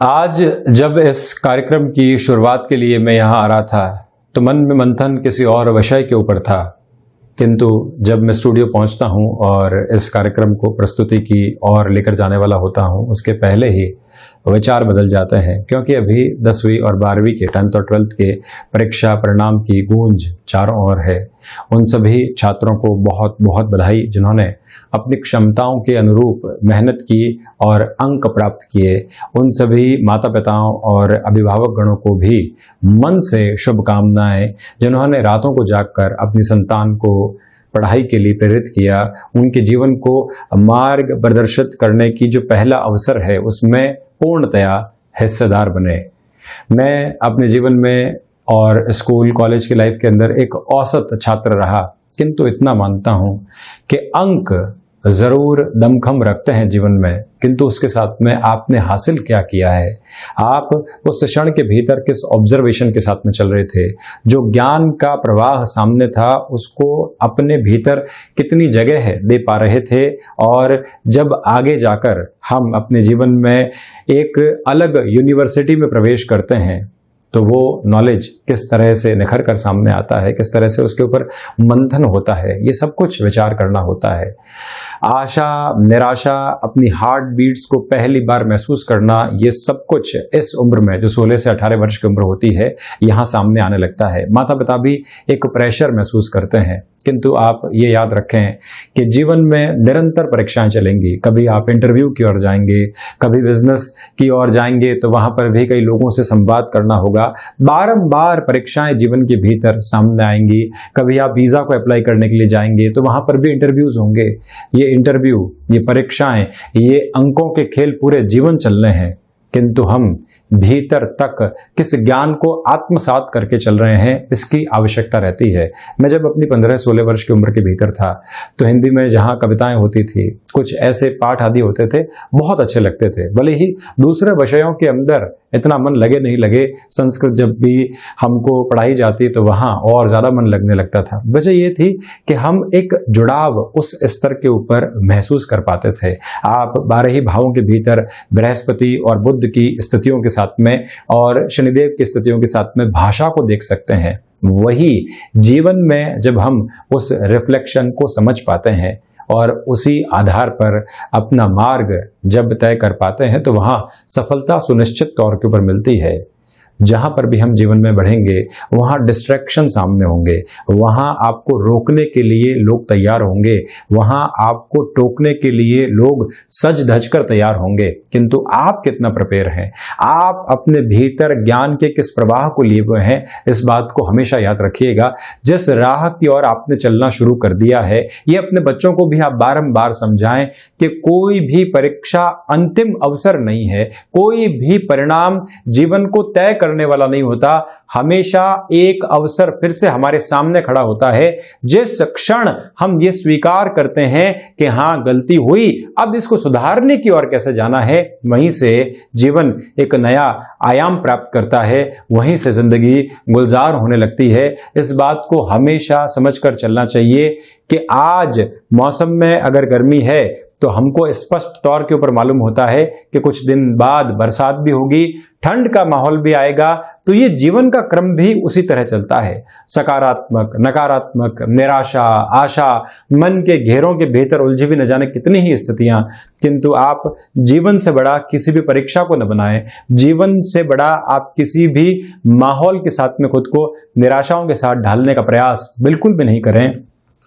आज जब इस कार्यक्रम की शुरुआत के लिए मैं यहाँ आ रहा था तो मन में मंथन किसी और विषय के ऊपर था, किंतु जब मैं स्टूडियो पहुँचता हूँ और इस कार्यक्रम को प्रस्तुति की ओर लेकर जाने वाला होता हूँ, उसके पहले ही विचार बदल जाते हैं, क्योंकि अभी 10वीं और 12वीं के 10th और 12th के परीक्षा परिणाम की गूंज चारों ओर है। उन सभी छात्रों को बहुत बहुत बधाई जिन्होंने अपनी क्षमताओं के अनुरूप मेहनत की और अंक प्राप्त किए। उन सभी माता पिताओं और अभिभावक गणों को भी मन से शुभकामनाएं जिन्होंने रातों को जागकर अपनी संतान को पढ़ाई के लिए प्रेरित किया। उनके जीवन को मार्ग प्रदर्शित करने की जो पहला अवसर है उसमें पूर्णतया हिस्सेदार बने। मैं अपने जीवन में और स्कूल कॉलेज की लाइफ के अंदर एक औसत छात्र रहा, किंतु इतना मानता हूँ कि अंक ज़रूर दमखम रखते हैं जीवन में, किंतु उसके साथ में आपने हासिल क्या किया है, आप उस क्षण के भीतर किस ऑब्जर्वेशन के साथ में चल रहे थे, जो ज्ञान का प्रवाह सामने था उसको अपने भीतर कितनी जगह दे पा रहे थे, और जब आगे जाकर हम अपने जीवन में एक अलग यूनिवर्सिटी में प्रवेश करते हैं तो वो नॉलेज किस तरह से निखर कर सामने आता है, किस तरह से उसके ऊपर मंथन होता है, ये सब कुछ विचार करना होता है। आशा निराशा, अपनी हार्ट बीट्स को पहली बार महसूस करना, ये सब कुछ इस उम्र में जो 16 से 18 वर्ष की उम्र होती है यहाँ सामने आने लगता है। माता पिता भी एक प्रेशर महसूस करते हैं, किंतु आप ये याद रखें कि जीवन में निरंतर परीक्षाएं चलेंगी। कभी आप इंटरव्यू की ओर जाएंगे, कभी बिजनेस की ओर जाएंगे तो वहां पर भी कई लोगों से संवाद करना होगा। बारंबार परीक्षाएं जीवन के भीतर सामने आएंगी। कभी आप वीजा को अप्लाई करने के लिए जाएंगे तो वहां पर भी इंटरव्यूज होंगे। ये इंटरव्यू, ये परीक्षाएं, ये अंकों के खेल पूरे जीवन चलने हैं, किंतु हम भीतर तक किस ज्ञान को आत्मसात करके चल रहे हैं इसकी आवश्यकता रहती है। मैं जब अपनी 15-16 वर्ष की उम्र के भीतर था तो हिंदी में जहाँ कविताएं होती थी, कुछ ऐसे पाठ आदि होते थे, बहुत अच्छे लगते थे। भले ही दूसरे विषयों के अंदर इतना मन लगे नहीं लगे, संस्कृत जब भी हमको पढ़ाई जाती तो वहाँ और ज़्यादा मन लगने लगता था। वजह ये थी कि हम एक जुड़ाव उस स्तर के ऊपर महसूस कर पाते थे। आप 12 ही भावों के भीतर बृहस्पति और बुध की स्थितियों के साथ में और शनिदेव की स्थितियों के साथ में भाषा को देख सकते हैं। वही जीवन में जब हम उस रिफ्लेक्शन को समझ पाते हैं और उसी आधार पर अपना मार्ग जब तय कर पाते हैं तो वहाँ सफलता सुनिश्चित तौर के ऊपर मिलती है। जहाँ पर भी हम जीवन में बढ़ेंगे वहाँ डिस्ट्रैक्शन सामने होंगे, वहाँ आपको रोकने के लिए लोग तैयार होंगे, वहाँ आपको टोकने के लिए लोग सज धज कर तैयार होंगे, किंतु आप कितना प्रिपेयर हैं, आप अपने भीतर ज्ञान के किस प्रवाह को लिए हुए हैं, इस बात को हमेशा याद रखिएगा। जिस राह की ओर आपने चलना शुरू कर दिया है, ये अपने बच्चों को भी आप बारंबार समझाएं कि कोई भी परीक्षा अंतिम अवसर नहीं है, कोई भी परिणाम जीवन को तय करने वाला नहीं होता। हमेशा एक अवसर फिर से हमारे सामने खड़ा होता है। जिस क्षण हम ये स्वीकार करते हैं कि हाँ गलती हुई, अब इसको सुधारने की ओर कैसे जाना है, वहीं से जीवन एक नया आयाम प्राप्त करता है, वहीं से जिंदगी गुलजार होने लगती है। इस बात को हमेशा समझकर चलना चाहिए कि आज मौसम में अगर गर्मी है तो हमको स्पष्ट तौर के ऊपर मालूम होता है कि कुछ दिन बाद बरसात भी होगी, ठंड का माहौल भी आएगा। तो ये जीवन का क्रम भी उसी तरह चलता है। सकारात्मक, नकारात्मक, निराशा, आशा, मन के घेरों के भीतर उलझी भी न जाने कितनी ही स्थितियां, किंतु आप जीवन से बड़ा किसी भी परीक्षा को न बनाएं। जीवन से बड़ा आप किसी भी माहौल के साथ में खुद को निराशाओं के साथ ढालने का प्रयास बिल्कुल भी नहीं करें।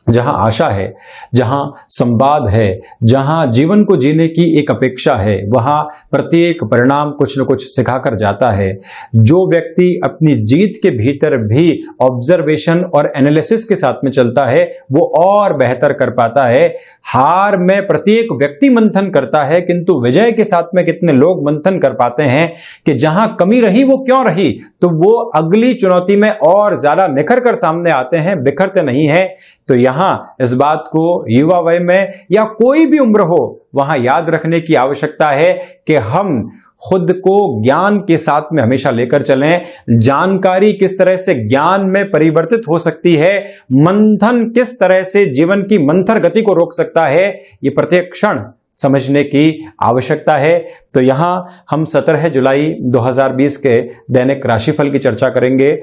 जहां आशा है, जहां संवाद है, जहां जीवन को जीने की एक अपेक्षा है, वहां प्रत्येक परिणाम कुछ न कुछ सिखाकर जाता है। जो व्यक्ति अपनी जीत के भीतर भी ऑब्जर्वेशन और एनालिसिस के साथ में चलता है वो और बेहतर कर पाता है। हार में प्रत्येक व्यक्ति मंथन करता है, किंतु विजय के साथ में कितने लोग मंथन कर पाते हैं कि जहां कमी रही वो क्यों रही, तो वो अगली चुनौती में और ज्यादा निखर कर सामने आते हैं, बिखरते नहीं है। तो यहां इस बात को युवा वय में या कोई भी उम्र हो वहां याद रखने की आवश्यकता है कि हम खुद को ज्ञान के साथ में हमेशा लेकर चलें। जानकारी किस तरह से ज्ञान में परिवर्तित हो सकती है, मंथन किस तरह से जीवन की मंथर गति को रोक सकता है, ये प्रत्येक क्षण समझने की आवश्यकता है। तो यहाँ हम 17 जुलाई 2020 के दैनिक राशिफल की चर्चा करेंगे।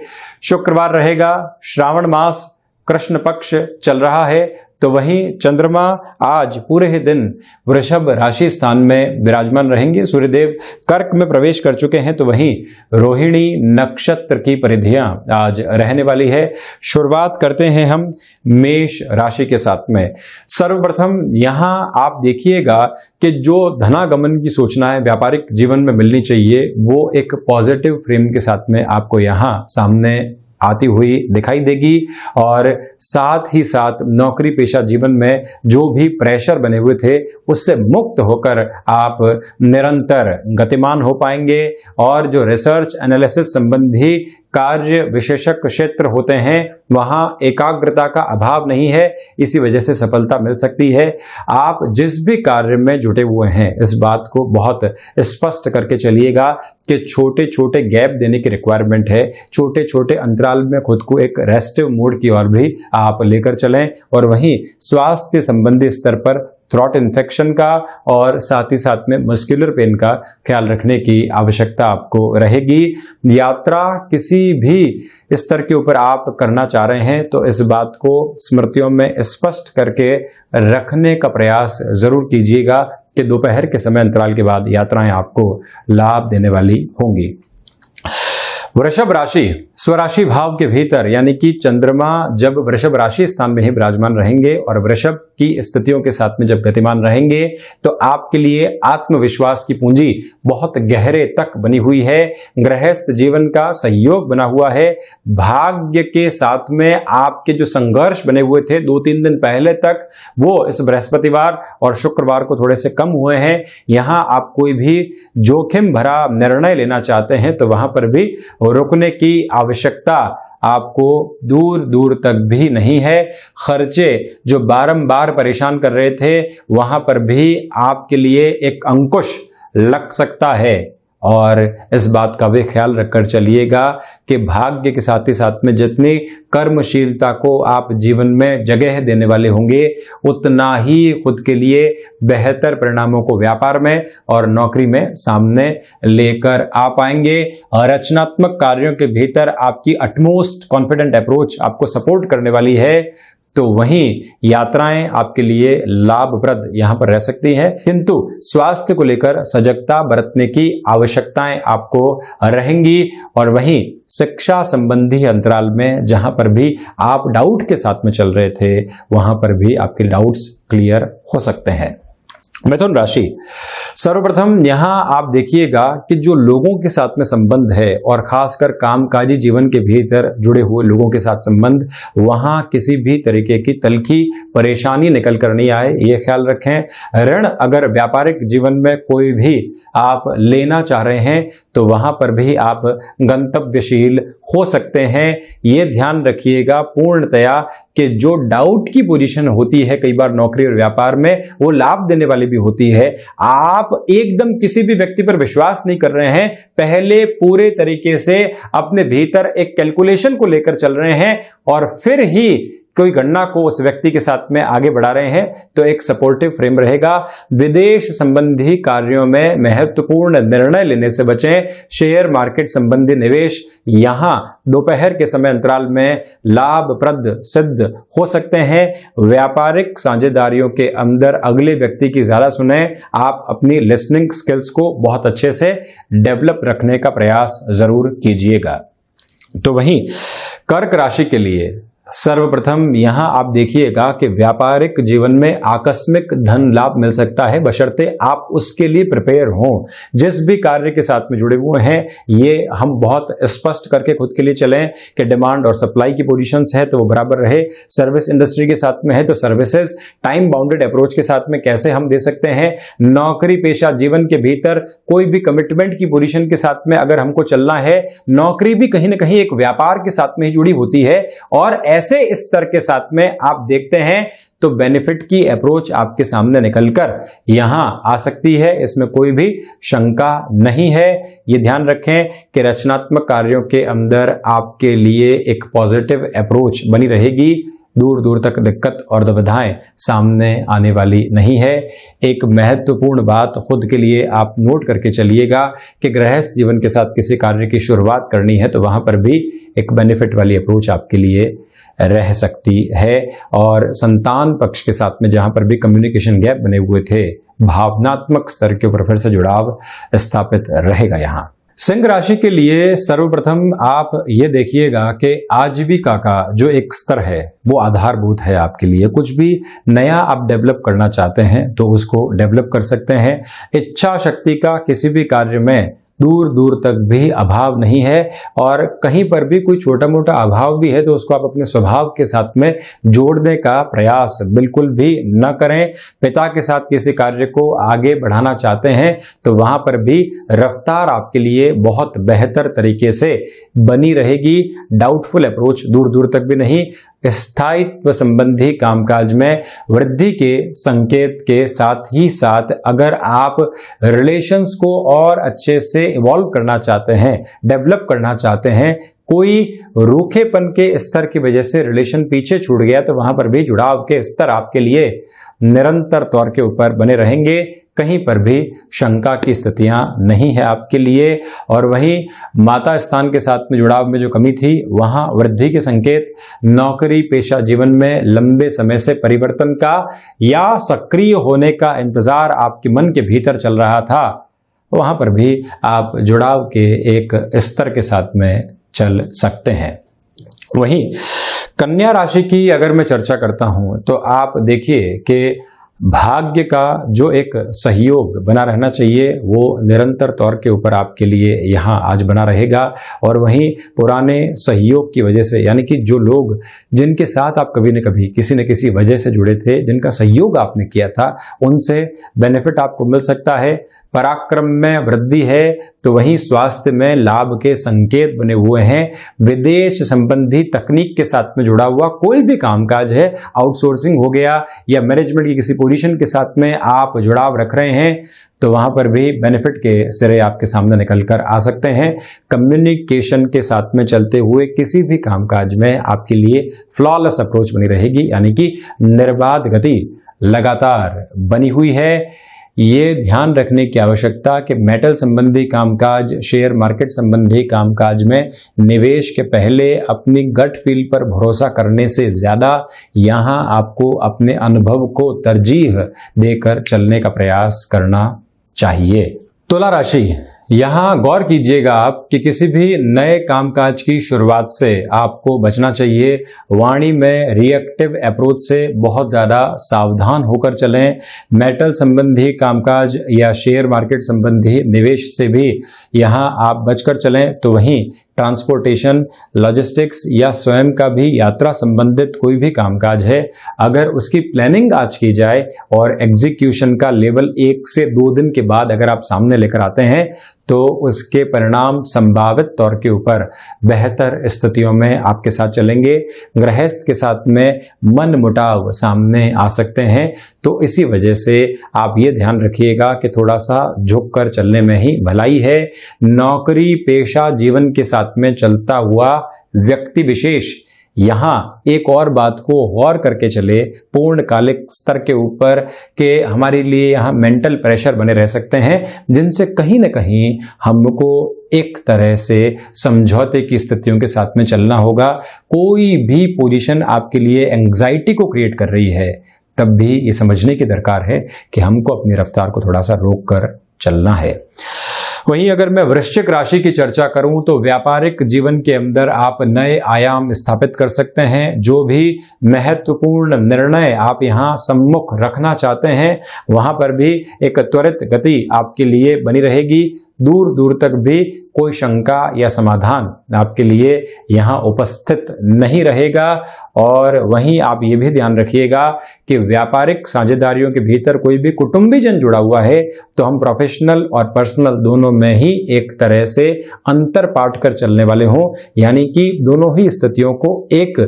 शुक्रवार रहेगा, श्रावण मास कृष्ण पक्ष चल रहा है। तो वहीं चंद्रमा आज पूरे ही दिन वृषभ राशि स्थान में विराजमान रहेंगे। सूर्यदेव कर्क में प्रवेश कर चुके हैं। तो वहीं रोहिणी नक्षत्र की परिधियां आज रहने वाली है। शुरुआत करते हैं हम मेष राशि के साथ में। सर्वप्रथम यहां आप देखिएगा कि जो धनागमन की सूचनाएं व्यापारिक जीवन में मिलनी चाहिए वो एक पॉजिटिव फ्रेम के साथ में आपको यहां सामने आती हुई दिखाई देगी। और साथ ही साथ नौकरी पेशा जीवन में जो भी प्रेशर बने हुए थे उससे मुक्त होकर आप निरंतर गतिमान हो पाएंगे। और जो रिसर्च एनालिसिस संबंधी कार्य विशेषज्ञ क्षेत्र होते हैं वहां एकाग्रता का अभाव नहीं है, इसी वजह से सफलता मिल सकती है। आप जिस भी कार्य में जुटे हुए हैं इस बात को बहुत स्पष्ट करके चलिएगा कि छोटे छोटे गैप देने की रिक्वायरमेंट है। छोटे छोटे अंतराल में खुद को एक रेस्टिव मोड की ओर भी आप लेकर चलें। और वहीं स्वास्थ्य संबंधी स्तर पर थ्रॉट इन्फेक्शन का और साथ ही साथ में मस्कुलर पेन का ख्याल रखने की आवश्यकता आपको रहेगी। यात्रा किसी भी स्तर के ऊपर आप करना चाह रहे हैं तो इस बात को स्मृतियों में स्पष्ट करके रखने का प्रयास जरूर कीजिएगा कि दोपहर के समय अंतराल के बाद यात्राएं आपको लाभ देने वाली होंगी। वृषभ राशि स्वराशि भाव के भीतर यानी कि चंद्रमा जब वृषभ राशि स्थान में ही विराजमान रहेंगे और वृषभ की स्थितियों के साथ में जब गतिमान रहेंगे तो आपके लिए आत्मविश्वास की पूंजी बहुत गहरे तक बनी हुई है। गृहस्थ जीवन का सहयोग बना हुआ है। भाग्य के साथ में आपके जो संघर्ष बने हुए थे 2-3 दिन पहले तक वो इस बृहस्पतिवार और शुक्रवार को थोड़े से कम हुए हैं। यहां आप कोई भी जोखिम भरा निर्णय लेना चाहते हैं तो वहां पर भी रुकने की आवश्यकता आपको दूर दूर तक भी नहीं है। खर्चे जो बारंबार परेशान कर रहे थे वहां पर भी आपके लिए एक अंकुश लग सकता है। और इस बात का भी ख्याल रखकर चलिएगा कि भाग्य के साथ ही साथ में जितनी कर्मशीलता को आप जीवन में जगह देने वाले होंगे उतना ही खुद के लिए बेहतर परिणामों को व्यापार में और नौकरी में सामने लेकर आ पाएंगे। और रचनात्मक कार्यों के भीतर आपकी अटमोस्ट कॉन्फिडेंट अप्रोच आपको सपोर्ट करने वाली है। तो वहीं यात्राएं आपके लिए लाभप्रद यहां पर रह सकती हैं, किंतु स्वास्थ्य को लेकर सजगता बरतने की आवश्यकताएं आपको रहेंगी। और वहीं शिक्षा संबंधी अंतराल में जहां पर भी आप डाउट के साथ में चल रहे थे वहां पर भी आपके डाउट्स क्लियर हो सकते हैं। मिथुन राशि सर्वप्रथम यहां आप देखिएगा कि जो लोगों के साथ में संबंध है और खासकर कामकाजी जीवन के भीतर जुड़े हुए लोगों के साथ संबंध, वहां किसी भी तरीके की तलखी परेशानी निकल कर नहीं आए, ये ख्याल रखें। ऋण अगर व्यापारिक जीवन में कोई भी आप लेना चाह रहे हैं तो वहां पर भी आप गंतव्यशील हो सकते हैं। ये ध्यान रखिएगा पूर्णतया कि जो डाउट की पोजीशन होती है कई बार नौकरी और व्यापार में वो लाभ देने वाली भी होती है। आप एकदम किसी भी व्यक्ति पर विश्वास नहीं कर रहे हैं, पहले पूरे तरीके से अपने भीतर एक कैलकुलेशन को लेकर चल रहे हैं और फिर ही कोई गणना को उस व्यक्ति के साथ में आगे बढ़ा रहे हैं तो एक सपोर्टिव फ्रेम रहेगा। विदेश संबंधी कार्यों में महत्वपूर्ण निर्णय लेने से बचें। शेयर मार्केट संबंधी निवेश यहां दोपहर के समय अंतराल में लाभप्रद सिद्ध हो सकते हैं। व्यापारिक साझेदारियों के अंदर अगले व्यक्ति की ज्यादा सुने। आप अपनी लिसनिंग स्किल्स को बहुत अच्छे से डेवलप रखने का प्रयास जरूर कीजिएगा। तो वहीं कर्क राशि के लिए सर्वप्रथम यहां आप देखिएगा कि व्यापारिक जीवन में आकस्मिक धन लाभ मिल सकता है बशर्ते आप उसके लिए प्रिपेयर हों। जिस भी कार्य के साथ में जुड़े हुए हैं ये हम बहुत स्पष्ट करके खुद के लिए चलें कि डिमांड और सप्लाई की पोजीशंस है तो वो बराबर रहे। सर्विस इंडस्ट्री के साथ में है तो सर्विसेज टाइम बाउंडेड अप्रोच के साथ में कैसे हम दे सकते हैं। नौकरी पेशा जीवन के भीतर कोई भी कमिटमेंट की पोजीशन के साथ में अगर हमको चलना है, नौकरी भी कहीं ना कहीं एक व्यापार के साथ में ही जुड़ी होती है और ऐसे स्तर के साथ में आप देखते हैं तो बेनिफिट की अप्रोच आपके सामने निकलकर यहां आ सकती है, इसमें कोई भी शंका नहीं है। ये ध्यान रखें कि रचनात्मक कार्यों के अंदर आपके लिए एक पॉजिटिव अप्रोच बनी रहेगी। दूर दूर तक दिक्कत और दुविधाएं सामने आने वाली नहीं है। एक महत्वपूर्ण बात खुद के लिए आप नोट करके चलिएगा कि गृहस्थ जीवन के साथ किसी कार्य की शुरुआत करनी है तो वहां पर भी एक बेनिफिट वाली अप्रोच आपके लिए रह सकती है। और संतान पक्ष के साथ में जहां पर भी कम्युनिकेशन गैप बने हुए थे, भावनात्मक स्तर के ऊपर फिर से जुड़ाव स्थापित रहेगा। यहाँ सिंह राशि के लिए सर्वप्रथम आप ये देखिएगा कि आजीविका का जो एक स्तर है वो आधारभूत है आपके लिए। कुछ भी नया आप डेवलप करना चाहते हैं तो उसको डेवलप कर सकते हैं। इच्छा शक्ति का किसी भी कार्य में दूर दूर तक भी अभाव नहीं है, और कहीं पर भी कोई छोटा मोटा अभाव भी है तो उसको आप अपने स्वभाव के साथ में जोड़ने का प्रयास बिल्कुल भी न करें। पिता के साथ किसी कार्य को आगे बढ़ाना चाहते हैं तो वहां पर भी रफ्तार आपके लिए बहुत बेहतर तरीके से बनी रहेगी। डाउटफुल अप्रोच दूर दूर तक भी नहीं। स्थायित्व संबंधी कामकाज में वृद्धि के संकेत के साथ ही साथ अगर आप रिलेशंस को और अच्छे से इवॉल्व करना चाहते हैं, डेवलप करना चाहते हैं, कोई रूखेपन के स्तर की वजह से रिलेशन पीछे छूट गया तो वहां पर भी जुड़ाव के स्तर आपके लिए निरंतर तौर के ऊपर बने रहेंगे। कहीं पर भी शंका की स्थितियां नहीं है आपके लिए। और वहीं माता स्थान के साथ में जुड़ाव में जो कमी थी वहां वृद्धि के संकेत, नौकरी पेशा जीवन में लंबे समय से परिवर्तन का या सक्रिय होने का इंतजार आपके मन के भीतर चल रहा था, वहां पर भी आप जुड़ाव के एक स्तर के साथ में चल सकते हैं। वहीं कन्या राशि की अगर मैं चर्चा करता हूं तो आप देखिए कि भाग्य का जो एक सहयोग बना रहना चाहिए वो निरंतर तौर के ऊपर आपके लिए यहाँ आज बना रहेगा। और वहीं पुराने सहयोग की वजह से, यानी कि जो लोग जिनके साथ आप कभी न कभी किसी न किसी वजह से जुड़े थे, जिनका सहयोग आपने किया था, उनसे बेनिफिट आपको मिल सकता है। पराक्रम में वृद्धि है तो वहीं स्वास्थ्य में लाभ के संकेत बने हुए हैं। विदेश संबंधी तकनीक के साथ में जुड़ा हुआ कोई भी कामकाज है, आउटसोर्सिंग हो गया या मैनेजमेंट की किसी पोजीशन के साथ में आप जुड़ाव रख रहे हैं तो वहां पर भी बेनिफिट के सिरे आपके सामने निकल कर आ सकते हैं। कम्युनिकेशन के साथ में चलते हुए किसी भी कामकाज में आपके लिए फ्लॉलेस अप्रोच बनी रहेगी, यानी कि निर्बाध गति लगातार बनी हुई है। ये ध्यान रखने की आवश्यकता कि मेटल संबंधी कामकाज, शेयर मार्केट संबंधी कामकाज में निवेश के पहले अपनी गट फील पर भरोसा करने से ज्यादा यहाँ आपको अपने अनुभव को तरजीह देकर चलने का प्रयास करना चाहिए। तुला राशि, यहाँ गौर कीजिएगा आप कि किसी भी नए कामकाज की शुरुआत से आपको बचना चाहिए। वाणी में रिएक्टिव अप्रोच से बहुत ज़्यादा सावधान होकर चलें। मेटल संबंधी कामकाज या शेयर मार्केट संबंधी निवेश से भी यहाँ आप बचकर चलें। तो वहीं ट्रांसपोर्टेशन, लॉजिस्टिक्स या स्वयं का भी यात्रा संबंधित कोई भी कामकाज है, अगर उसकी प्लानिंग आज की जाए और एग्जीक्यूशन का लेवल 1 से 2 दिन के बाद अगर आप सामने लेकर आते हैं तो उसके परिणाम संभावित तौर के ऊपर बेहतर स्थितियों में आपके साथ चलेंगे। गृहस्थ के साथ में मन मुटाव सामने आ सकते हैं, तो इसी वजह से आप ये ध्यान रखिएगा कि थोड़ा सा झुक कर चलने में ही भलाई है। नौकरी पेशा जीवन के साथ में चलता हुआ व्यक्ति विशेष यहाँ एक और बात को गौर करके चले, पूर्णकालिक स्तर के ऊपर के हमारे लिए यहाँ मेंटल प्रेशर बने रह सकते हैं, जिनसे कहीं न कहीं हमको एक तरह से समझौते की स्थितियों के साथ में चलना होगा। कोई भी पोजीशन आपके लिए एंग्जाइटी को क्रिएट कर रही है, तब भी ये समझने की दरकार है कि हमको अपनी रफ्तार को थोड़ा सा रोक कर चलना है। वहीं अगर मैं वृश्चिक राशि की चर्चा करूं तो व्यापारिक जीवन के अंदर आप नए आयाम स्थापित कर सकते हैं। जो भी महत्वपूर्ण निर्णय आप यहां सम्मुख रखना चाहते हैं, वहां पर भी एक त्वरित गति आपके लिए बनी रहेगी। दूर दूर तक भी कोई शंका या समाधान आपके लिए यहाँ उपस्थित नहीं रहेगा। और वहीं आप ये भी ध्यान रखिएगा कि व्यापारिक साझेदारियों के भीतर कोई भी कुटुंबीजन जुड़ा हुआ है तो हम प्रोफेशनल और पर्सनल दोनों में ही एक तरह से अंतर पाट कर चलने वाले हों, यानी कि दोनों ही स्थितियों को एक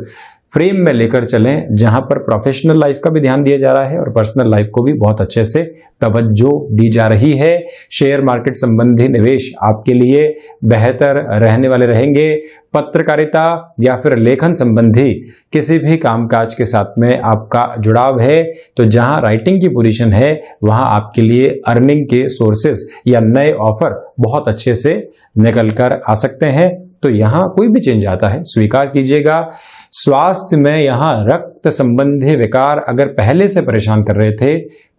फ्रेम में लेकर चलें, जहां पर प्रोफेशनल लाइफ का भी ध्यान दिया जा रहा है और पर्सनल लाइफ को भी बहुत अच्छे से तवज्जो दी जा रही है। शेयर मार्केट संबंधी निवेश आपके लिए बेहतर रहने वाले रहेंगे। पत्रकारिता या फिर लेखन संबंधी किसी भी कामकाज के साथ में आपका जुड़ाव है तो जहां राइटिंग की पोजीशन है वहां आपके लिए अर्निंग के सोर्सेज या नए ऑफर बहुत अच्छे से निकल कर आ सकते हैं। तो यहाँ कोई भी चेंज आता है स्वीकार कीजिएगा। स्वास्थ्य में यहाँ रक्त संबंधी विकार अगर पहले से परेशान कर रहे थे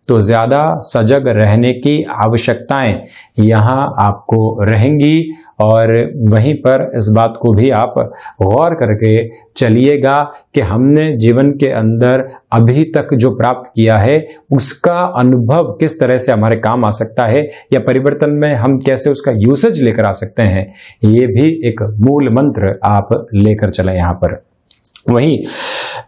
तो ज्यादा सजग रहने की आवश्यकताएं यहाँ आपको रहेंगी और वहीं पर इस बात को भी आप गौर करके चलिएगा कि हमने जीवन के अंदर अभी तक जो प्राप्त किया है उसका अनुभव किस तरह से हमारे काम आ सकता है या परिवर्तन में हम कैसे उसका यूसेज लेकर आ सकते हैं। ये भी एक मूल मंत्र आप लेकर चलें यहाँ पर। वहीं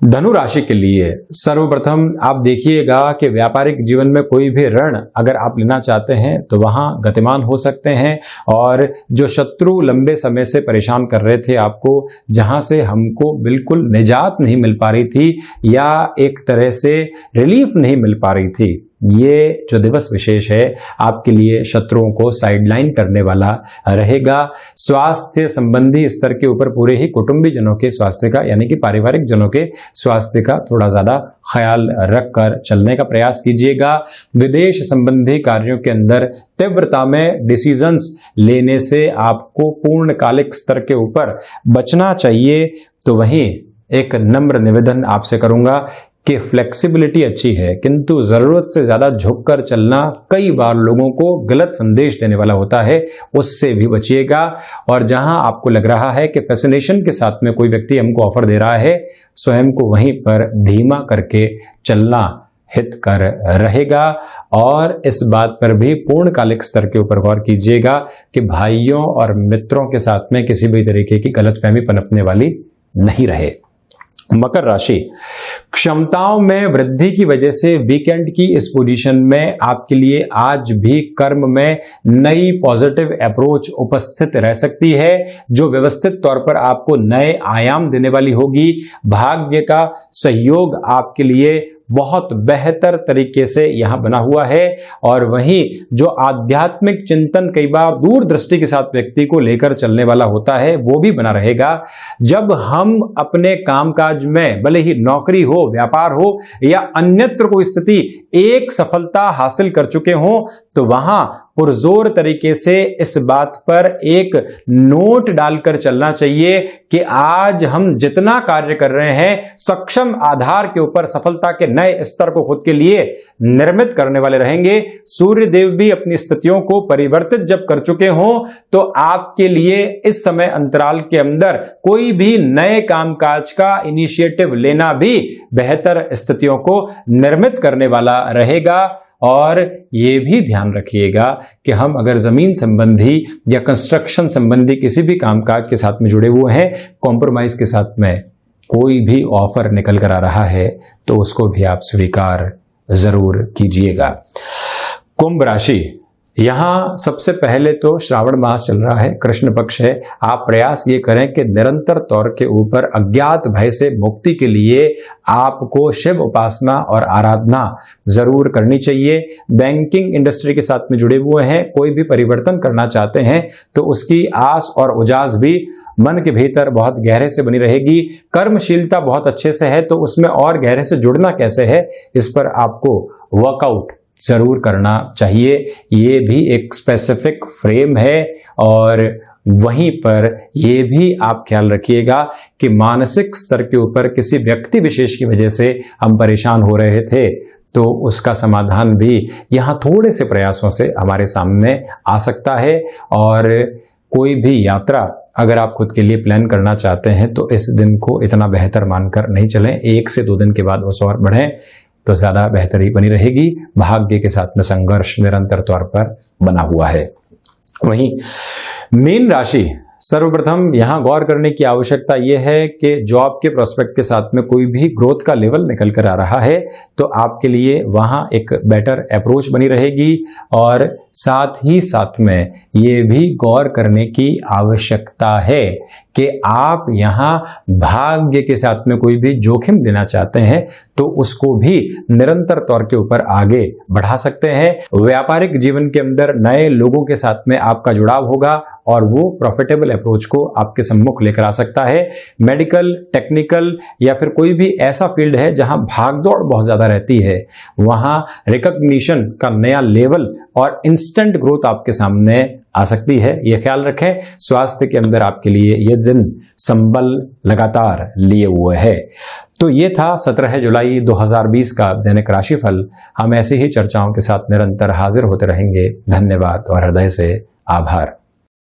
धनु राशि के लिए सर्वप्रथम आप देखिएगा कि व्यापारिक जीवन में कोई भी ऋण अगर आप लेना चाहते हैं तो वहां गतिमान हो सकते हैं और जो शत्रु लंबे समय से परेशान कर रहे थे आपको, जहां से हमको बिल्कुल निजात नहीं मिल पा रही थी या एक तरह से रिलीफ नहीं मिल पा रही थी, ये जो दिवस विशेष है आपके लिए शत्रुओं को साइडलाइन करने वाला रहेगा। स्वास्थ्य संबंधी स्तर के ऊपर पूरे ही कुटुंबी जनों के स्वास्थ्य का यानी कि पारिवारिक जनों के स्वास्थ्य का थोड़ा ज्यादा ख्याल रखकर चलने का प्रयास कीजिएगा। विदेश संबंधी कार्यों के अंदर तीव्रता में डिसीजंस लेने से आपको पूर्णकालिक स्तर के ऊपर बचना चाहिए। तो वहीं एक नम्र निवेदन आपसे करूंगा कि फ्लेक्सिबिलिटी अच्छी है किंतु जरूरत से ज्यादा झुककर चलना कई बार लोगों को गलत संदेश देने वाला होता है, उससे भी बचिएगा। और जहां आपको लग रहा है कि फैसिनेशन के साथ में कोई व्यक्ति हमको ऑफर दे रहा है, स्वयं को वहीं पर धीमा करके चलना हितकर रहेगा। और इस बात पर भी पूर्णकालिक स्तर के ऊपर गौर कीजिएगा कि भाइयों और मित्रों के साथ में किसी भी तरीके की गलतफहमी पनपने वाली नहीं रहे। मकर राशि, क्षमताओं में वृद्धि की वजह से वीकेंड की इस पोजीशन में आपके लिए आज भी कर्म में नई पॉजिटिव अप्रोच उपस्थित रह सकती है जो व्यवस्थित तौर पर आपको नए आयाम देने वाली होगी। भाग्य का सहयोग आपके लिए बहुत बेहतर तरीके से यहां बना हुआ है और वहीं जो आध्यात्मिक चिंतन कई बार दूरदृष्टि के साथ व्यक्ति को लेकर चलने वाला होता है वो भी बना रहेगा। जब हम अपने कामकाज में भले ही नौकरी हो, व्यापार हो या अन्यत्र कोई स्थिति एक सफलता हासिल कर चुके हों तो वहां पुरजोर तरीके से इस बात पर एक नोट डालकर चलना चाहिए कि आज हम जितना कार्य कर रहे हैं सक्षम आधार के ऊपर सफलता के नए स्तर को खुद के लिए निर्मित करने वाले रहेंगे। सूर्य देव भी अपनी स्थितियों को परिवर्तित जब कर चुके हों तो आपके लिए इस समय अंतराल के अंदर कोई भी नए कामकाज का इनिशिएटिव लेना भी बेहतर स्थितियों को निर्मित करने वाला रहेगा। और ये भी ध्यान रखिएगा कि हम अगर जमीन संबंधी या कंस्ट्रक्शन संबंधी किसी भी कामकाज के साथ में जुड़े हुए हैं, कॉम्प्रोमाइज के साथ में कोई भी ऑफर निकल कर आ रहा है तो उसको भी आप स्वीकार जरूर कीजिएगा। कुंभ राशि, यहां सबसे पहले तो श्रावण मास चल रहा है, कृष्ण पक्ष है। आप प्रयास ये करें कि निरंतर तौर के ऊपर अज्ञात भय से मुक्ति के लिए आपको शिव उपासना और आराधना जरूर करनी चाहिए। बैंकिंग इंडस्ट्री के साथ में जुड़े हुए हैं, कोई भी परिवर्तन करना चाहते हैं तो उसकी आस और उजास भी मन के भीतर बहुत गहरे से बनी रहेगी। कर्मशीलता बहुत अच्छे से है तो उसमें और गहरे से जुड़ना कैसे है, इस पर आपको वर्कआउट जरूर करना चाहिए। ये भी एक स्पेसिफिक फ्रेम है और वहीं पर ये भी आप ख्याल रखिएगा कि मानसिक स्तर के ऊपर किसी व्यक्ति विशेष की वजह से हम परेशान हो रहे थे तो उसका समाधान भी यहाँ थोड़े से प्रयासों से हमारे सामने आ सकता है। और कोई भी यात्रा अगर आप खुद के लिए प्लान करना चाहते हैं तो इस दिन को इतना बेहतर मानकर नहीं चलें, 1 से 2 दिन के बाद उस और बढ़ें तो ज्यादा बेहतरी बनी रहेगी। भाग्य के साथ में संघर्ष निरंतर तौर पर बना हुआ है। वहीं मीन राशि, सर्वप्रथम यहां गौर करने की आवश्यकता यह है कि जॉब के प्रोस्पेक्ट के साथ में कोई भी ग्रोथ का लेवल निकल कर आ रहा है तो आपके लिए वहां एक बेटर अप्रोच बनी रहेगी। और साथ ही साथ में ये भी गौर करने की आवश्यकता है कि आप यहाँ भाग्य के साथ में कोई भी जोखिम लेना चाहते हैं तो उसको भी निरंतर तौर के ऊपर आगे बढ़ा सकते हैं। व्यापारिक जीवन के अंदर नए लोगों के साथ में आपका जुड़ाव होगा और वो प्रॉफिटेबल अप्रोच को आपके सम्मुख लेकर आ सकता है। मेडिकल, टेक्निकल या फिर कोई भी ऐसा फील्ड है जहां भागदौड़ बहुत ज्यादा रहती है, वहां रिकॉग्निशन का नया लेवल और इंस्टेंट ग्रोथ आपके सामने आ सकती है। यह ख्याल रखें। स्वास्थ्य के अंदर आपके लिए यह दिन संबल लगातार लिए हुए है। तो ये था 17 जुलाई 2020 का दैनिक राशिफल। हम ऐसी ही चर्चाओं के साथ निरंतर हाजिर होते रहेंगे। धन्यवाद और हृदय से आभार।